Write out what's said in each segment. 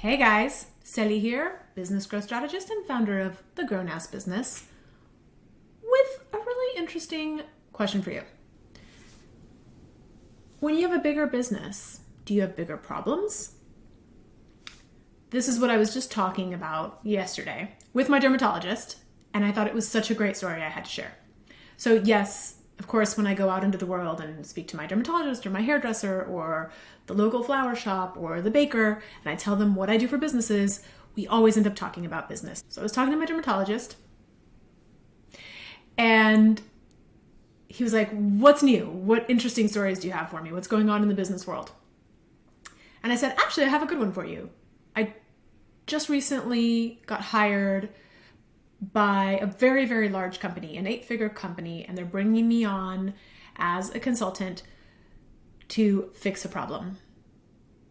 Hey guys, Sally here, business growth strategist and founder of The Grown Ass Business, with a really interesting question for you. When you have a bigger business, do you have bigger problems? This is what I was just talking about yesterday with my dermatologist, and I thought it was such a great story I had to share. So yes, of course, when I go out into the world and speak to my dermatologist or my hairdresser or the local flower shop or the baker, and I tell them what I do for businesses, we always end up talking about business. So I was talking to my dermatologist, and he was like, what's new? What interesting stories do you have for me? What's going on in the business world? And I said, actually, I have a good one for you. I just recently got hired by a very, very large company, an 8-figure company, and they're bringing me on as a consultant to fix a problem,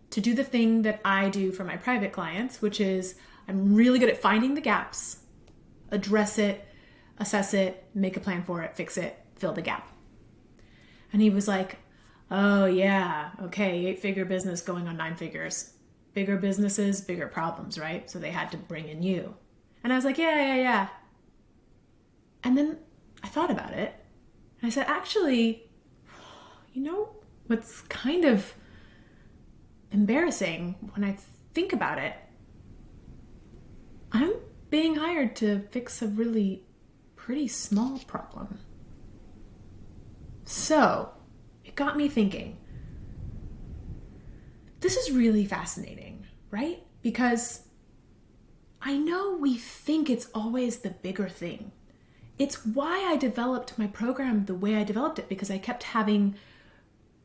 to do the thing that I do for my private clients, which is I'm really good at finding the gaps, address it, assess it, make a plan for it, fix it, fill the gap. And he was like, oh yeah, okay, 8-figure business going on 9 figures. Bigger businesses, bigger problems, right? So they had to bring in you. And I was like, yeah. And then I thought about it. And I said, actually, you know what's kind of embarrassing when I think about it? I'm being hired to fix a really pretty small problem. So it got me thinking, this is really fascinating, right? Because I know we think it's always the bigger thing. It's why I developed my program the way I developed it, because I kept having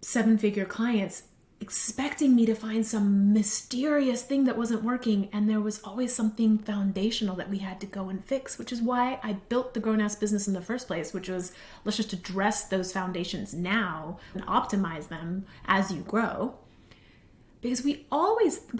7-figure clients expecting me to find some mysterious thing that wasn't working, and there was always something foundational that we had to go and fix, which is why I built the Grown Ass Business in the first place, which was let's just address those foundations now and optimize them as you grow. Because we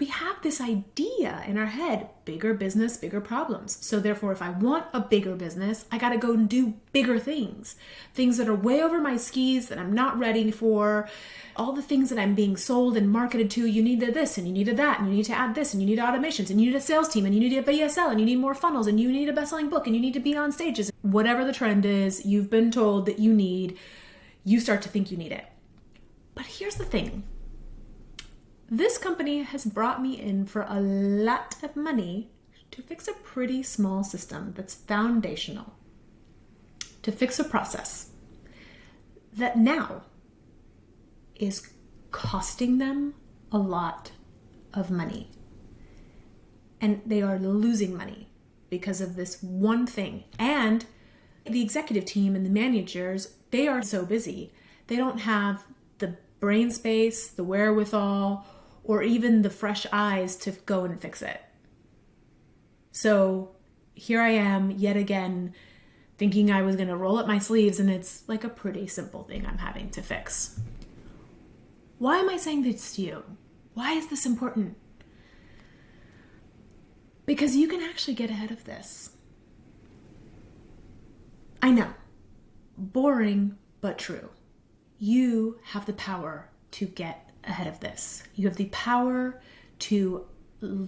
have this idea in our head, bigger business, bigger problems. So therefore, if I want a bigger business, I got to go and do bigger things that are way over my skis that I'm not ready for, all the things that I'm being sold and marketed to. You needed this and you needed that and you need to add this and you need automations and you need a sales team and you need a VSL and you need more funnels and you need a best-selling book and you need to be on stages. Whatever the trend is, you've been told that you need, you start to think you need it. But here's the thing. This company has brought me in for a lot of money to fix a pretty small system that's foundational, to fix a process that now is costing them a lot of money. And they are losing money because of this one thing. And the executive team and the managers, they are so busy. They don't have the brain space, the wherewithal, or even the fresh eyes to go and fix it. So here I am yet again thinking I was going to roll up my sleeves, and it's like a pretty simple thing I'm having to fix. Why am I saying this to you? Why is this important? Because you can actually get ahead of this. I know, boring but true. You have the power to get ahead of this. You have the power to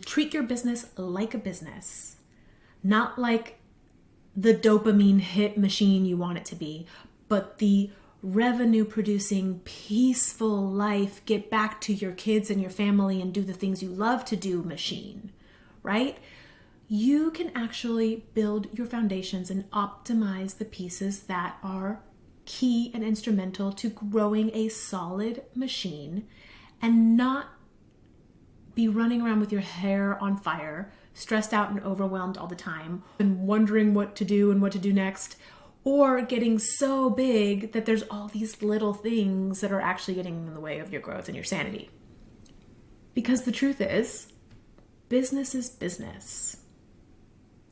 treat your business like a business, not like the dopamine hit machine you want it to be, but the revenue producing, peaceful life, get back to your kids and your family and do the things you love to do machine, right? You can actually build your foundations and optimize the pieces that are key and instrumental to growing a solid machine and not be running around with your hair on fire, stressed out and overwhelmed all the time and wondering what to do and what to do next, or getting so big that there's all these little things that are actually getting in the way of your growth and your sanity. Because the truth is, business is business.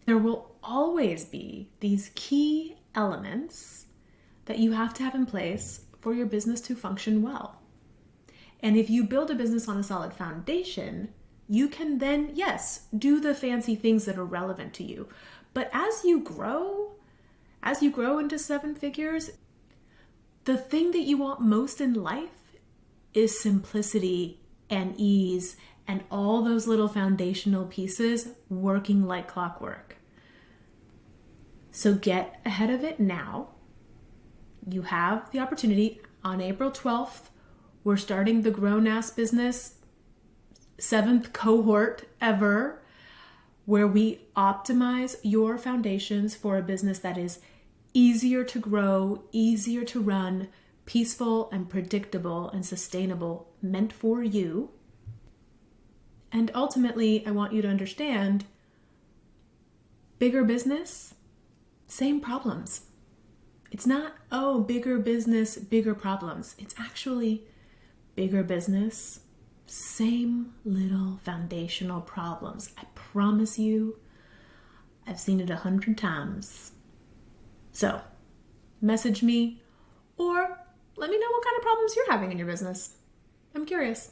There will always be these key elements that you have to have in place for your business to function well. And if you build a business on a solid foundation, you can then, yes, do the fancy things that are relevant to you. But as you grow into 7 figures, the thing that you want most in life is simplicity and ease and all those little foundational pieces working like clockwork. So get ahead of it now. You have the opportunity. On April 12th, we're starting the Grown Ass Business 7th cohort ever, where we optimize your foundations for a business that is easier to grow, easier to run, peaceful and predictable and sustainable, meant for you. And ultimately, I want you to understand, bigger business, same problems. It's not, oh, bigger business, bigger problems. It's actually bigger business, same little foundational problems. I promise you, I've seen it 100 times. So, message me or let me know what kind of problems you're having in your business. I'm curious.